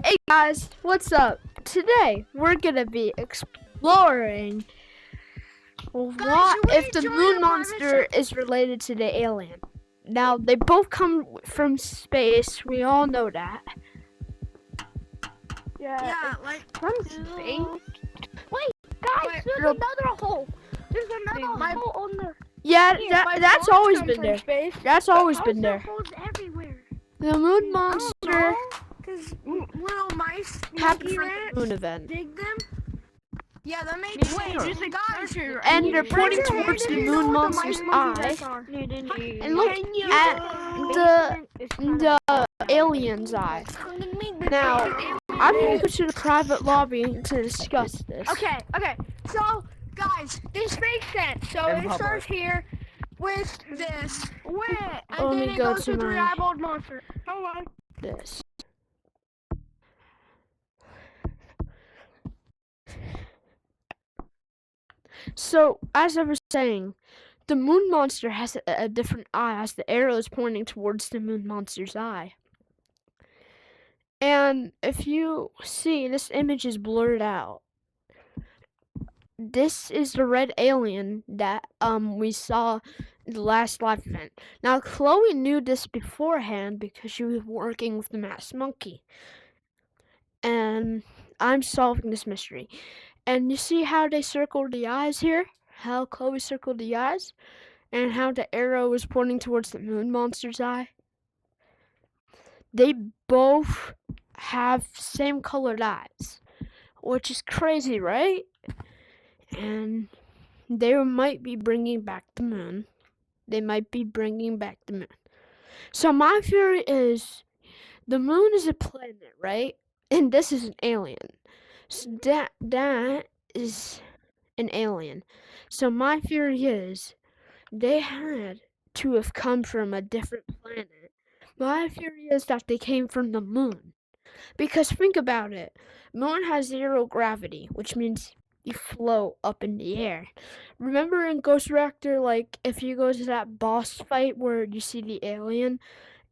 Hey guys, what's up? Today we're gonna be exploring what if the moon monster is related to the alien. Now they both come from space. We all know that. Yeah, like From space. Wait, guys, Wait, there's another hole. There's another hole on the. Yeah, my that's phones always come been from there. Space. That's always How's been there there. holes everywhere? The moon monster Because little mice happened monkey from rats the moon event, dig them. Yeah, that makes sense. Guys, and they're raise pointing your hand towards if the you know moon what the monster's mice monkey eye. rats are. And look at the alien's eye. Now, I'm gonna go to the private lobby to discuss this. Okay. So, guys, this makes sense. So it starts here with this. Let And then me it go goes to to the my- eyeballed monster. Hello. This. So, as I was saying, the moon monster has a different eye as the arrow is pointing towards the moon monster's eye. And if you see, this image is blurred out. This is the red alien that we saw in the last live event. Now, Chloe knew this beforehand because she was working with the masked monkey. And I'm solving this mystery. And you see how they circled the eyes here? How Chloe circled the eyes? And how the arrow is pointing towards the moon monster's eye? They both have same colored eyes, which is crazy, right? And they might be bringing back the moon. So my theory is the moon is a planet, right? And this is an alien. So that is an alien. So my theory is they had to have come from a different planet. My theory is that they came from the moon. Because think about it. Moon has zero gravity, which means you float up in the air. Remember in Ghost Reactor, like if you go to that boss fight where you see the alien,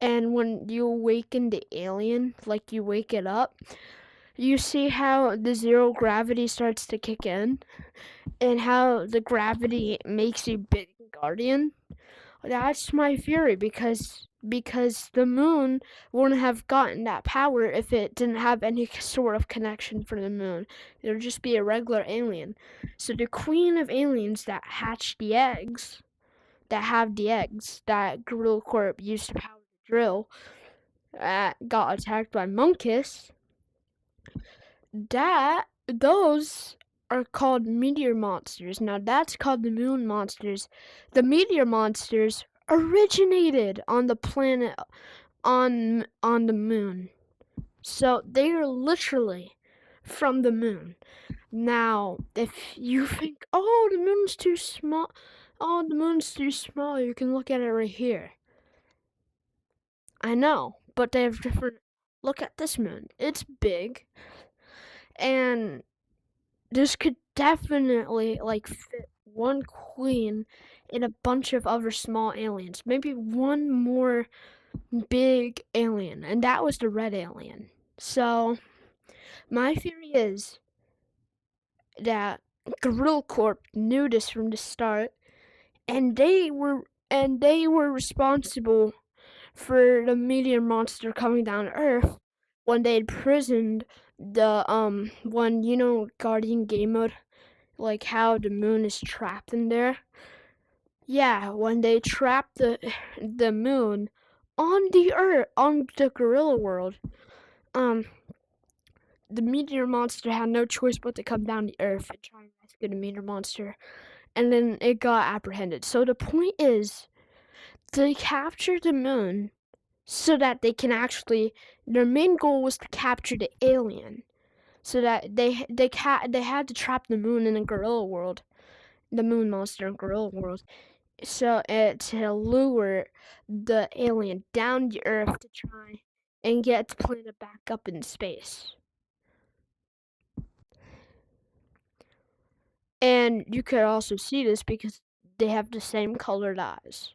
and when you awaken the alien, like you wake it up, you see how the zero gravity starts to kick in, and how the gravity makes you big guardian. That's my theory because the moon wouldn't have gotten that power if it didn't have any sort of connection for the moon. It would just be a regular alien. So the queen of aliens that hatch the eggs, that Gorilla Corp used to power the drill, got attacked by Monkus. Those are called meteor monsters. Now that's called the moon monsters. The meteor monsters originated on the planet on the moon. So they are literally from the moon. Now, if you think, oh, the moon's too small, you can look at it right here. I know, but they have different. Look at this moon. It's big, and this could definitely fit one queen and a bunch of other small aliens. Maybe one more big alien, and that was the red alien. So my theory is that Gorilla Corp knew this from the start, and they were responsible for the meteor monster coming down to Earth when they imprisoned the when Guardian game mode, like how the moon is trapped in there. Yeah, when they trapped the moon on the Earth, on the Gorilla World, the meteor monster had no choice but to come down to Earth and try and rescue the meteor monster, and then it got apprehended. So the point is, they capture the moon so that they can actually. Their main goal was to capture the alien, so that they had to trap the moon in a gorilla world, the moon monster in gorilla world, so to lure the alien down to Earth to try and get the planet back up in space. And you could also see this because they have the same colored eyes.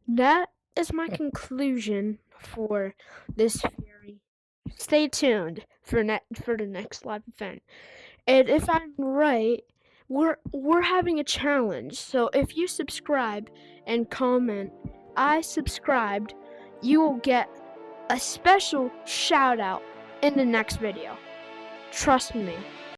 That is my conclusion for this theory. stay tuned for the next live event. And if I'm right, we're having a challenge. So if you subscribe and comment, I subscribed, you will get a special shout out in the next video. Trust me.